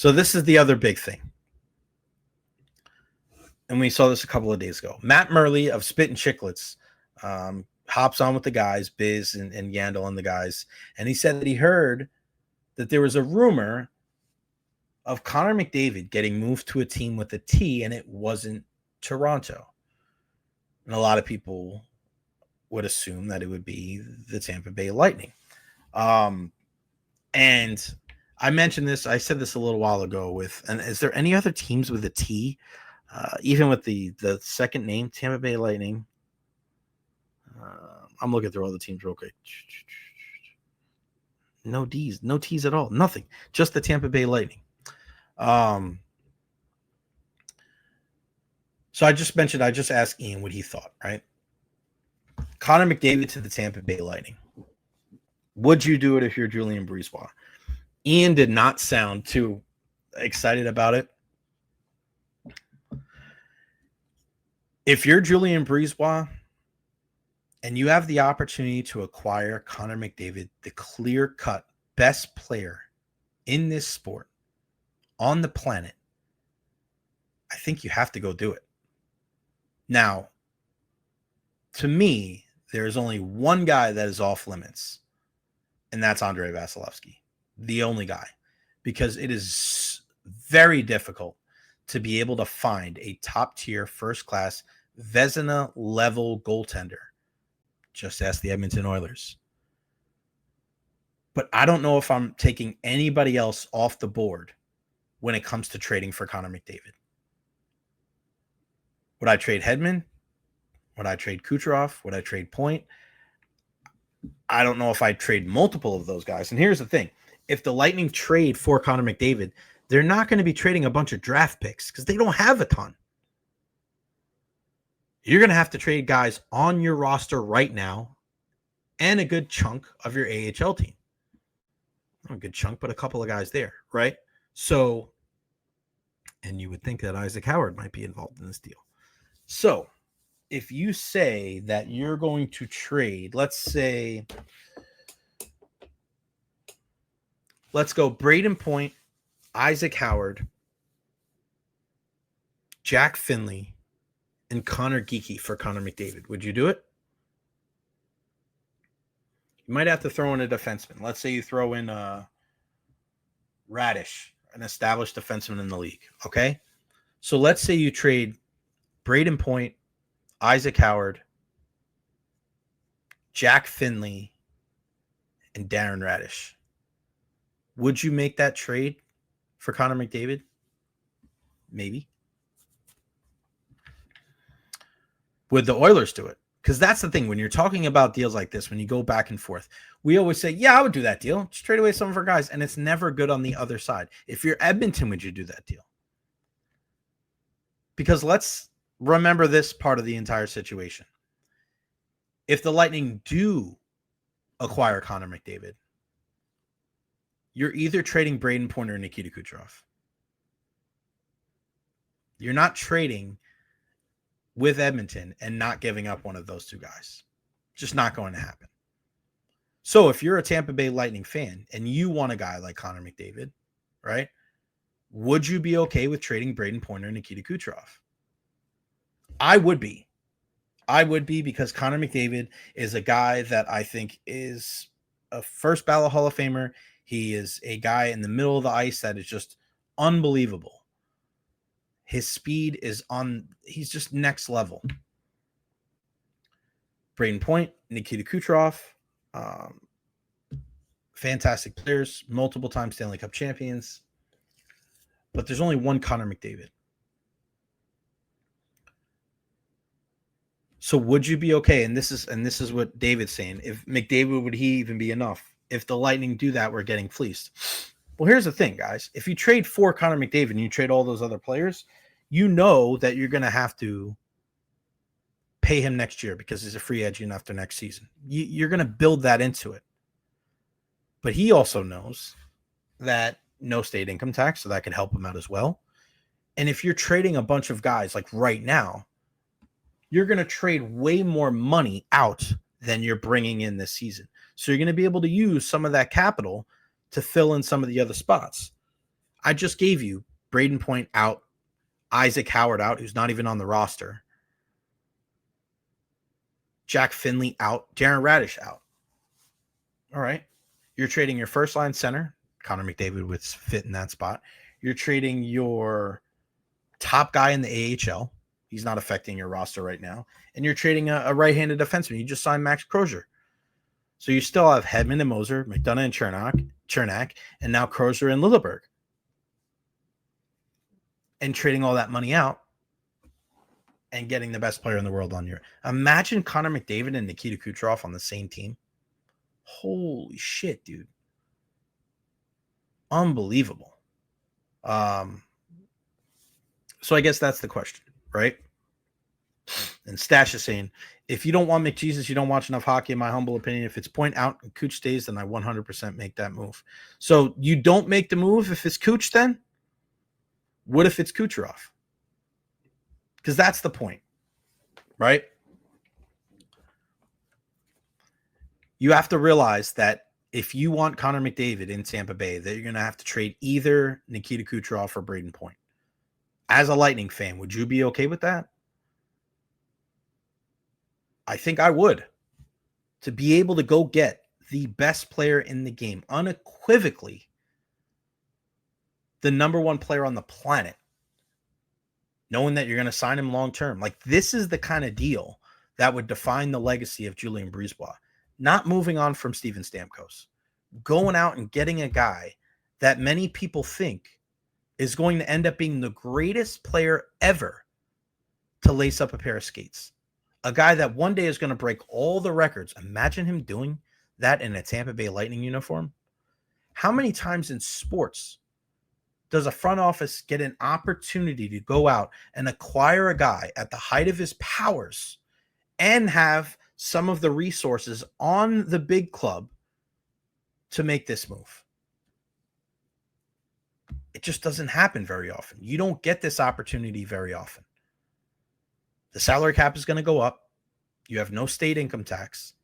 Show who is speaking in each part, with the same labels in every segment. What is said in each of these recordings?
Speaker 1: So this is the other big thing. And we saw this a couple of days ago. Matt Murley of Spit and Chicklets hops on with the guys, Biz and Yandel and the guys. And he said that he heard that there was a rumor of Connor McDavid getting moved to a team with a T, and it wasn't Toronto. And a lot of people would assume that it would be the Tampa Bay Lightning. And I mentioned this, I said this a little while ago and is there any other teams with a T? Even with the second name, Tampa Bay Lightning. I'm looking through all the teams real quick. No D's, no T's at all. Nothing. Just the Tampa Bay Lightning. So I just asked Ian what he thought, right? Connor McDavid to the Tampa Bay Lightning. Would you do it if you're Julien Brisebois? Ian did not sound too excited about it. If you're Julien Brisebois and you have the opportunity to acquire Connor McDavid, the clear-cut best player in this sport on the planet, I think you have to go do it. Now, to me, there is only one guy that is off limits, and that's Andrei Vasilevsky, the only guy, because it is very difficult to be able to find a top-tier, first-class, Vezina-level goaltender. Just ask the Edmonton Oilers. But I don't know if I'm taking anybody else off the board when it comes to trading for Connor McDavid. Would I trade Hedman? Would I trade Kucherov? Would I trade Point? I don't know if I'd trade multiple of those guys. And here's the thing. If the Lightning trade for Connor McDavid, they're not going to be trading a bunch of draft picks because they don't have a ton. You're going to have to trade guys on your roster right now and a good chunk of your AHL team. Not a good chunk, but a couple of guys there, right? So, and you would think that Isaac Howard might be involved in this deal. So, if you say that you're going to trade, let's go Braden Point, Isaac Howard, Jack Finley, and Connor Geekie for Connor McDavid. Would you do it? You might have to throw in a defenseman. Let's say you throw in Radish, an established defenseman in the league. Okay? So let's say you trade Braden Point, Isaac Howard, Jack Finley, and Darren Radish. Would you make that trade for Connor McDavid? Maybe. Would the Oilers do it? Because that's the thing. When you're talking about deals like this, when you go back and forth, we always say, yeah, I would do that deal. Just trade away some of our guys. And it's never good on the other side. If you're Edmonton, would you do that deal? Because let's remember this part of the entire situation. If the Lightning do acquire Connor McDavid, you're either trading Braden Point or Nikita Kucherov. You're not trading with Edmonton and not giving up one of those two guys. Just not going to happen. So if you're a Tampa Bay Lightning fan and you want a guy like Connor McDavid, right? Would you be okay with trading Braden Point or Nikita Kucherov? I would be. I would be, because Connor McDavid is a guy that I think is a first ballot Hall of Famer. He is a guy in the middle of the ice that is just unbelievable. His speed is he's just next level. Braden Point, Nikita Kucherov, fantastic players, multiple time Stanley Cup champions. But there's only one Connor McDavid. So would you be okay? And this is what David's saying. If McDavid, would he even be enough? If the Lightning do that, we're getting fleeced. Well, here's the thing, guys. If you trade for Connor McDavid and you trade all those other players, you know that you're going to have to pay him next year because he's a free agent after next season. You're going to build that into it. But he also knows that no state income tax, so that could help him out as well. And if you're trading a bunch of guys like right now, you're going to trade way more money out than you're bringing in this season. So you're going to be able to use some of that capital to fill in some of the other spots. I just gave you Braden Point out, Isaac Howard out, who's not even on the roster, Jack Finley out, Darren Radish out. All right. You're trading your first line center. Connor McDavid would fit in that spot. You're trading your top guy in the AHL. He's not affecting your roster right now. And you're trading a right-handed defenseman. You just signed Max Crozier. So you still have Hedman and Moser, McDonough and Chernak, and now Crozier and Lilleberg. And trading all that money out and getting the best player in the world on your. Imagine Connor McDavid and Nikita Kucherov on the same team. Holy shit, dude. Unbelievable. So I guess that's the question, right? And Stash is saying, if you don't want McJesus, you don't watch enough hockey, in my humble opinion. If it's Point out and Cooch stays, then I 100% make that move. So you don't make the move if it's Cooch then? What if it's Kucherov? Because that's the point, right? You have to realize that if you want Connor McDavid in Tampa Bay, that you're going to have to trade either Nikita Kucherov or Braden Point. As a Lightning fan, would you be okay with that? I think I would. To be able to go get the best player in the game, unequivocally, the number one player on the planet, knowing that you're going to sign him long term. Like, this is the kind of deal that would define the legacy of Julien Brisebois. Not moving on from Steven Stamkos. Going out and getting a guy that many people think is going to end up being the greatest player ever to lace up a pair of skates. A guy that one day is going to break all the records. Imagine him doing that in a Tampa Bay Lightning uniform. How many times in sports does a front office get an opportunity to go out and acquire a guy at the height of his powers and have some of the resources on the big club to make this move? It just doesn't happen very often. You don't get this opportunity very often. The salary cap is going to go up. You have no state income tax.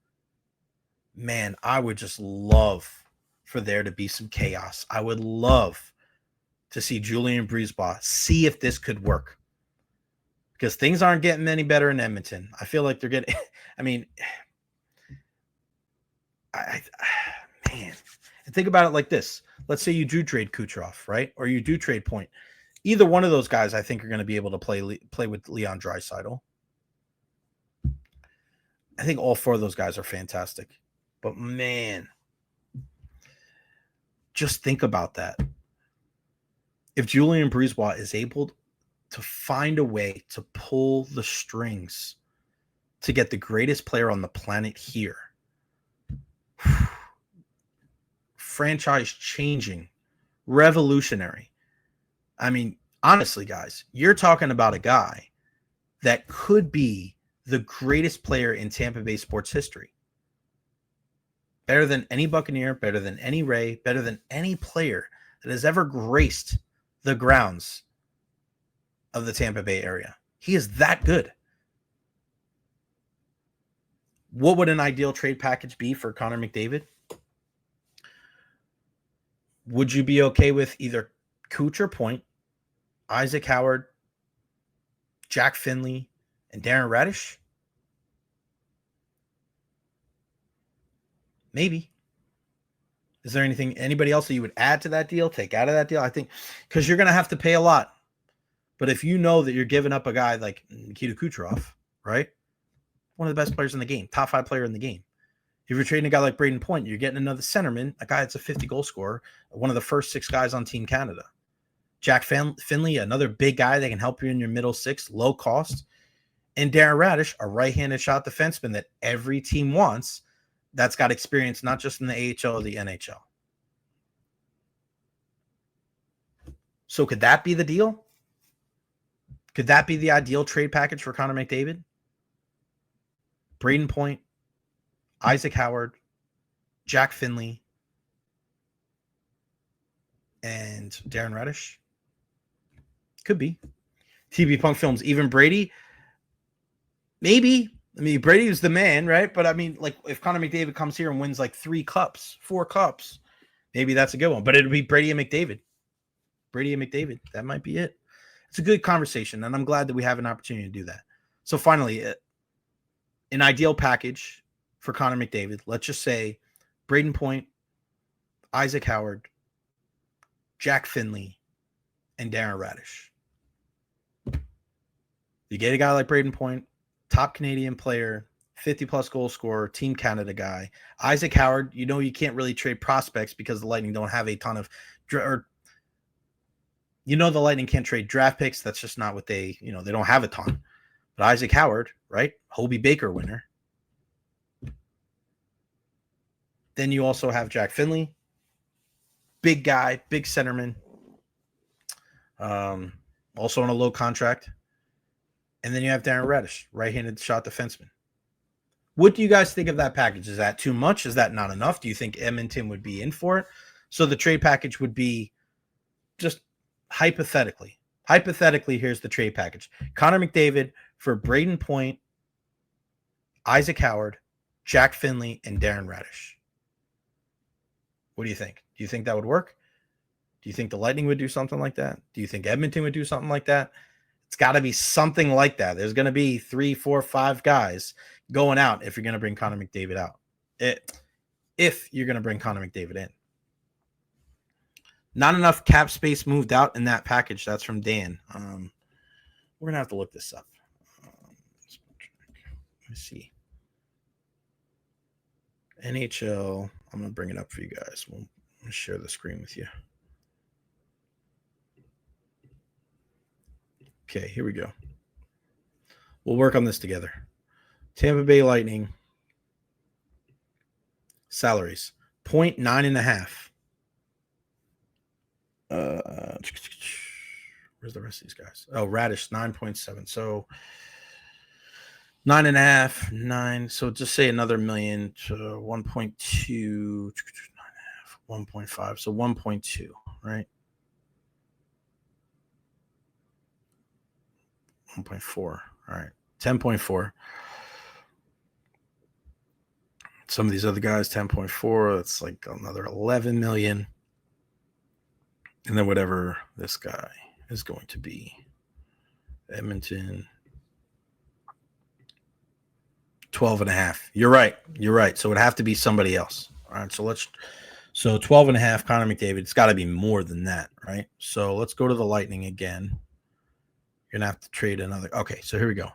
Speaker 1: Man, I would just love for there to be some chaos. I would love to see Julien Brisebois see if this could work. Because things aren't getting any better in Edmonton. I feel like they're getting, I mean, man. And think about it like this. Let's say you do trade Kucherov, right? Or you do trade Point. Either one of those guys, I think, are going to be able to play with Leon Draisaitl. I think all four of those guys are fantastic. But, man, just think about that. If Julien Brisebois is able to find a way to pull the strings to get the greatest player on the planet here, franchise changing, revolutionary. I mean, honestly, guys, you're talking about a guy that could be the greatest player in Tampa Bay sports history. Better than any Buccaneer, better than any Ray, better than any player that has ever graced the grounds of the Tampa Bay area. He is that good. What would an ideal trade package be for Connor McDavid? Would you be okay with either Cooch or Point, Isaac Howard, Jack Finley, and Darren Radish? Maybe. Is there anybody else that you would add to that deal, take out of that deal? I think because you're going to have to pay a lot. But if you know that you're giving up a guy like Nikita Kucherov, right? One of the best players in the game, top 5 player in the game. If you're trading a guy like Braden Point, you're getting another centerman, a guy that's a 50-goal scorer, one of the first 6 guys on Team Canada. Jack Finley, another big guy that can help you in your middle 6, low cost. And Darren Radish, a right-handed shot defenseman that every team wants, that's got experience not just in the AHL or the NHL. So could that be the deal? Could that be the ideal trade package for Connor McDavid? Braden Point, Isaac Howard, Jack Finley, and Darren Radish? Could be. TB Punk Films, even Brady? Maybe. I mean, Brady was the man, right? But I mean, like, if Connor McDavid comes here and wins like 3 cups, 4 cups, maybe that's a good one. But it would be Brady and McDavid. Brady and McDavid. That might be it. It's a good conversation, and I'm glad that we have an opportunity to do that. So finally, an ideal package for Connor McDavid. Let's just say Braden Point, Isaac Howard, Jack Finley, and Darren Radish. You get a guy like Braden Point, top Canadian player, 50-plus goal scorer, Team Canada guy. Isaac Howard, you can't really trade prospects because the Lightning don't have a ton of the Lightning can't trade draft picks. That's just not what they don't have a ton. But Isaac Howard, right? Hobie Baker winner. Then you also have Jack Finley, big guy, big centerman, also on a low contract. And then you have Darren Radish, right-handed shot defenseman. What do you guys think of that package? Is that too much? Is that not enough? Do you think Edmonton would be in for it? So the trade package would be just hypothetically. Hypothetically, here's the trade package. Connor McDavid for Braden Point, Isaac Howard, Jack Finley, and Darren Radish. What do you think? Do you think that would work? Do you think the Lightning would do something like that? Do you think Edmonton would do something like that? It's got to be something like that. There's going to be 3, 4, 5 guys going out if you're going to bring Connor McDavid out. If you're going to bring Connor McDavid in. Not enough cap space moved out in that package. That's from Dan. We're going to have to look this up. Let me see. NHL. I'm going to bring it up for you guys. We'll share the screen with you. Okay, here we go. We'll work on this together. Tampa Bay Lightning. Salaries. 9.5. Where's the rest of these guys? Oh, Radish, 9.7. So 9.5, 9. So just say another million to 1.2, 1.5. So 1.2, right? 1.4. All right. 10.4. Some of these other guys, 10.4. That's like another 11 million. And then whatever this guy is going to be. Edmonton. 12.5. You're right. So it would have to be somebody else. All right. So 12.5, Connor McDavid. It's got to be more than that, right? So let's go to the Lightning again. You're going to have to trade another. Okay, so here we go.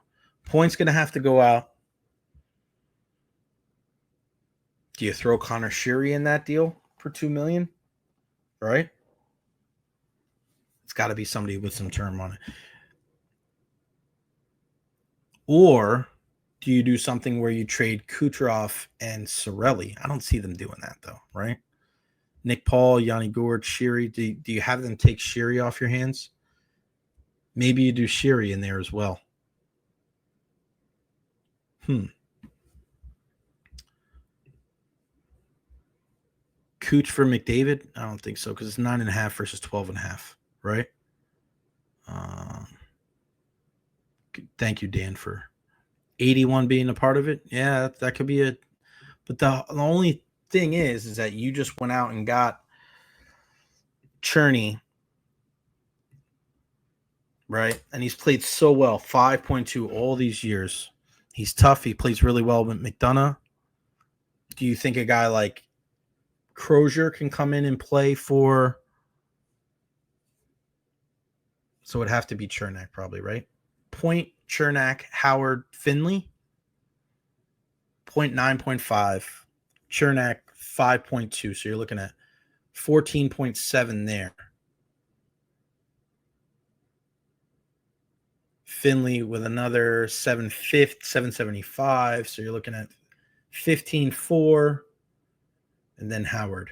Speaker 1: Point's going to have to go out. Do you throw Connor Sheary in that deal for $2 million? Right? It's got to be somebody with some term on it. Or do you do something where you trade Kucherov and Cirelli? I don't see them doing that, though, right? Nick Paul, Yanni Gourde, Sheary. Do you have them take Sheary off your hands? Maybe you do Sheary in there as well. Cooch for McDavid? I don't think so because it's 9.5 versus 12.5, right? Thank you, Dan, for 81 being a part of it. Yeah, that could be it. But the only thing is that you just went out and got Cherney, right? And he's played so well, 5.2 all these years. He's tough. He plays really well with McDonough. Do you think a guy like Crozier can come in and play for? So it'd have to be Chernak probably, right? Point, Chernak, Howard, Finley. Point 9.5. Chernak 5.2. So you're looking at 14.7 there. Finley with another 775. So you're looking at 15.4. And then Howard.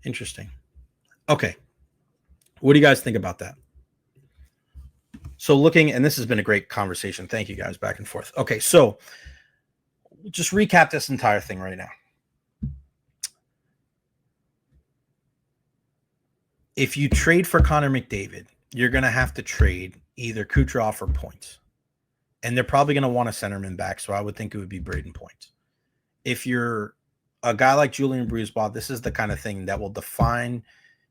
Speaker 1: Interesting. Okay. What do you guys think about that? So looking, and this has been a great conversation. Thank you guys back and forth. Okay, so just recap this entire thing right now. If you trade for Connor McDavid, you're going to have to trade either Kucherov or Point. And they're probably going to want a centerman back, so I would think it would be Braden Point. If you're a guy like Julian Brisebois, this is the kind of thing that will define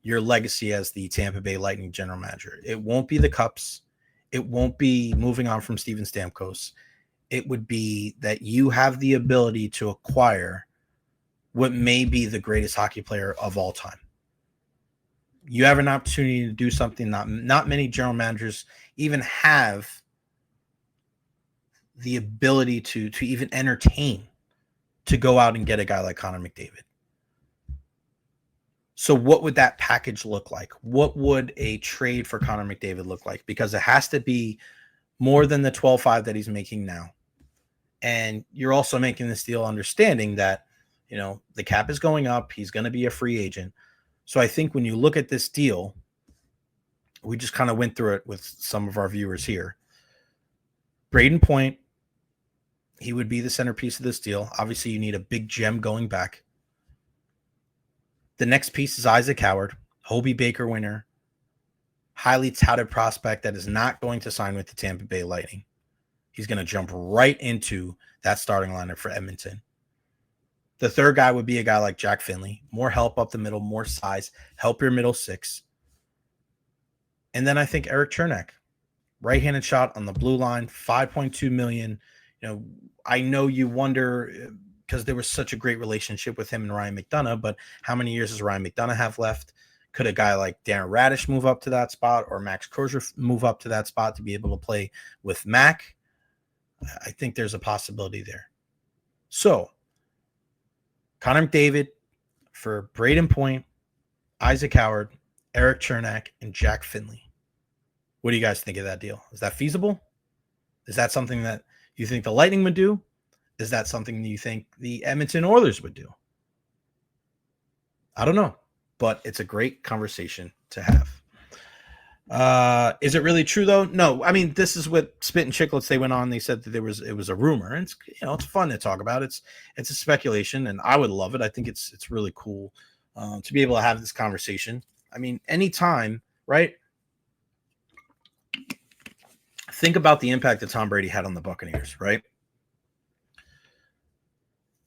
Speaker 1: your legacy as the Tampa Bay Lightning general manager. It won't be the cups. It won't be moving on from Steven Stamkos. It would be that you have the ability to acquire what may be the greatest hockey player of all time. You have an opportunity to do something not many general managers even have the ability to even entertain, to go out and get a guy like Connor McDavid. So what would that package look like? What would a trade for Connor McDavid look like? Because it has to be more than the 12.5 that he's making now. And you're also making this deal understanding that, the cap is going up. He's going to be a free agent. So I think when you look at this deal, we just kind of went through it with some of our viewers here. Braden Point, he would be the centerpiece of this deal. Obviously, you need a big gem going back. The next piece is Isaac Howard, Hobey Baker winner, highly touted prospect that is not going to sign with the Tampa Bay Lightning. He's going to jump right into that starting lineup for Edmonton. The third guy would be a guy like Jack Finley. More help up the middle, more size, help your middle six. And then I think Eric Chernak, right-handed shot on the blue line, $5.2 million. I know you wonder, because there was such a great relationship with him and Ryan McDonough, but how many years does Ryan McDonough have left? Could a guy like Darren Radish move up to that spot, or Max Crozier move up to that spot to be able to play with Mac? I think there's a possibility there. So, Connor McDavid for Braden Point, Isaac Howard, Eric Chernak, and Jack Finley. What do you guys think of that deal? Is that feasible? Is that something that you think the Lightning would do? Is that something you think the Edmonton Oilers would do? I don't know, but it's a great conversation to have. Is it really true though? No. I mean, this is what Spit and Chicklets, they went on. They said that it was a rumor, and it's fun to talk about. It's a speculation, and I would love it. I think it's really cool to be able to have this conversation. I mean, anytime, right? Think about the impact that Tom Brady had on the Buccaneers, right?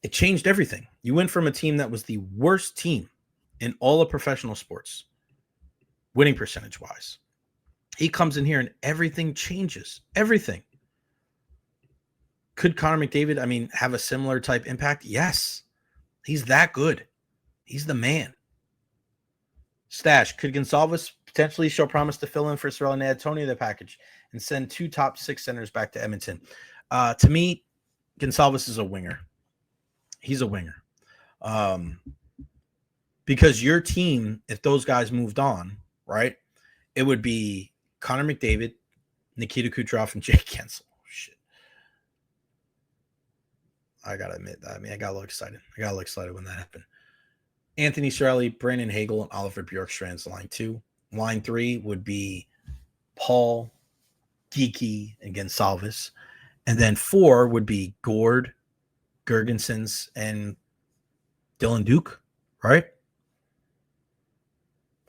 Speaker 1: It changed everything. You went from a team that was the worst team in all of professional sports, winning percentage wise. He comes in here and everything changes. Everything. Could Connor McDavid, have a similar type impact? Yes. He's that good. He's the man. Stash, could Gonçalves potentially show promise to fill in for Sorel and add Tony to the package and send 2 top 6 centers back to Edmonton? To me, Gonçalves is a winger. He's a winger. Because your team, if those guys moved on, right, it would be Connor McDavid, Nikita Kucherov, and Jake Guentzel. Oh, shit. I got to admit that. I got a little excited. I got a little excited when that happened. Anthony Cirelli, Brandon Hagel, and Oliver Bjorkstrand's line 2. Line 3 would be Paul, Geeky, and Gonçalves. And then 4 would be Gord, Gergensons, and Dylan Duke, right?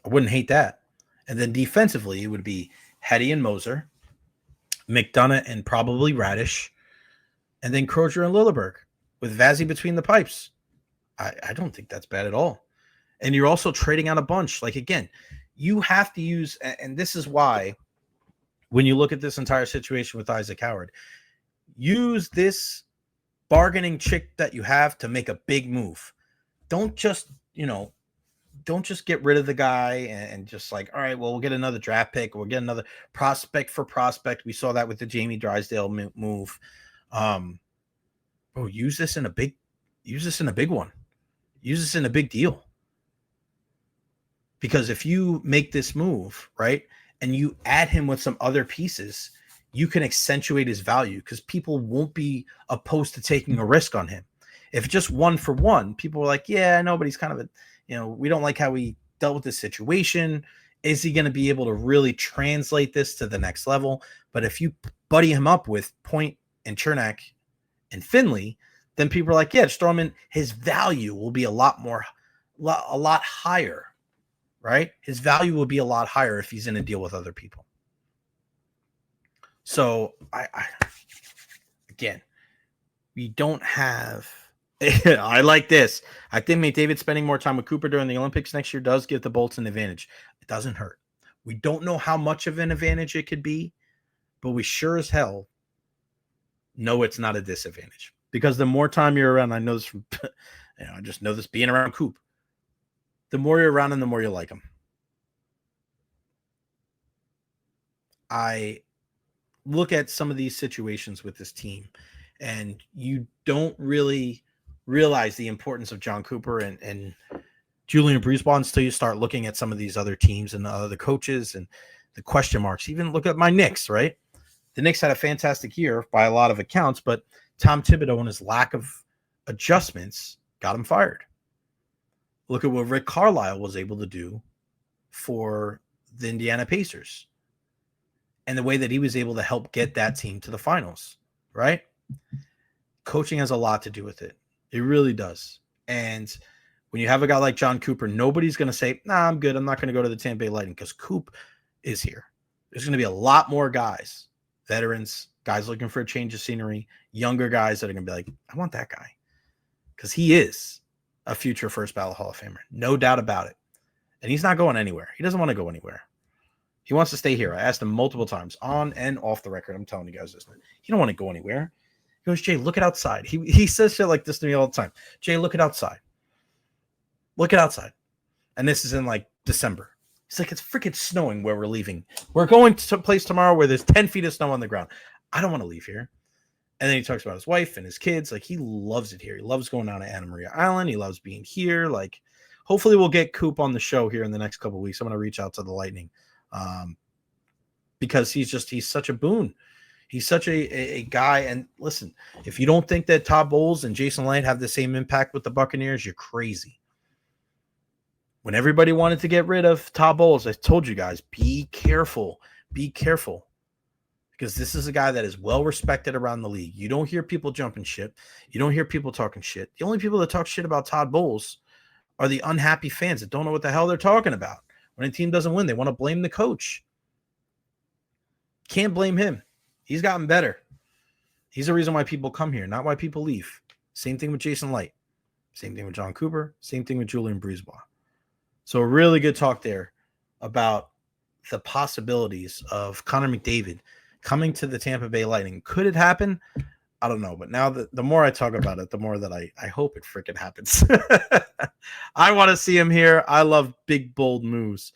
Speaker 1: I wouldn't hate that. And then defensively, it would be Hetty and Moser, McDonough and probably Radish, and then Crozier and Lilleberg with Vazzy between the pipes. I don't think that's bad at all. And you're also trading out a bunch. Like, again, you have to use, and this is why when you look at this entire situation with Isaac Howard, use this bargaining chip that you have to make a big move. Don't just get rid of the guy and just like, all right, well, we'll get another draft pick. We'll get another prospect for prospect. We saw that with the Jamie Drysdale move. Use this in a big one. Use this in a big deal. Because if you make this move, right, and you add him with some other pieces, you can accentuate his value because people won't be opposed to taking a risk on him. If just 1 for 1, people are like, yeah, I know, but he's kind of we don't like how he dealt with this situation. Is he going to be able to really translate this to the next level? But if you buddy him up with Point and Chernak and Finley, then people are like, yeah, just throw him in. His value will be a lot higher, right? His value will be a lot higher if he's in a deal with other people. So again, we don't have I like this. I think McDavid spending more time with Cooper during the Olympics next year does give the Bolts an advantage. It doesn't hurt. We don't know how much of an advantage it could be, but we sure as hell know it's not a disadvantage. Because the more time you're around, I know this from, I just know this being around Coop. The more you're around him, the more you like him. I look at some of these situations with this team, and you don't really realize the importance of John Cooper and Julian Brisebois until you start looking at some of these other teams and the other coaches and the question marks. Even look at my Knicks, right? The Knicks had a fantastic year by a lot of accounts, but Tom Thibodeau and his lack of adjustments got him fired. Look at what Rick Carlisle was able to do for the Indiana Pacers and the way that he was able to help get that team to the finals, right? Coaching has a lot to do with it. It really does. And when you have a guy like John Cooper, nobody's going to say, nah, I'm good. I'm not going to go to the Tampa Bay Lightning because Coop is here. There's going to be a lot more guys, veterans, guys looking for a change of scenery, younger guys that are going to be like, I want that guy because he is a future first ballot Hall of Famer. No doubt about it. And he's not going anywhere. He doesn't want to go anywhere. He wants to stay here. I asked him multiple times on and off the record. I'm telling you guys this. He don't want to go anywhere. He goes, Jay, look at outside. He says shit like this to me all the time. Jay, look at outside. Look at outside. And this is in like December. He's like, it's freaking snowing where we're leaving. We're going to a place tomorrow where there's 10 feet of snow on the ground. I don't want to leave here. And then he talks about his wife and his kids. Like, he loves it here. He loves going down to Anna Maria Island. He loves being here. Like, hopefully we'll get Coop on the show here in the next couple of weeks. I'm going to reach out to the Lightning because he's such a boon. He's such a guy. And listen, if you don't think that Todd Bowles and Jason Light have the same impact with the Buccaneers, you're crazy. When everybody wanted to get rid of Todd Bowles, I told you guys, be careful. Be careful. Because this is a guy that is well respected around the league. You don't hear people jumping shit. You don't hear people talking shit. The only people that talk shit about Todd Bowles are the unhappy fans that don't know what the hell they're talking about. When a team doesn't win, they want to blame the coach. Can't blame him. He's gotten better. He's the reason why people come here, not why people leave. Same thing with Jason Light. Same thing with John Cooper. Same thing with Julian Brisebois. So a really good talk there about the possibilities of Connor McDavid coming to the Tampa Bay Lightning. Could it happen? I don't know. But now the more I talk about it, the more that I hope it freaking happens. I want to see him here. I love big, bold moves.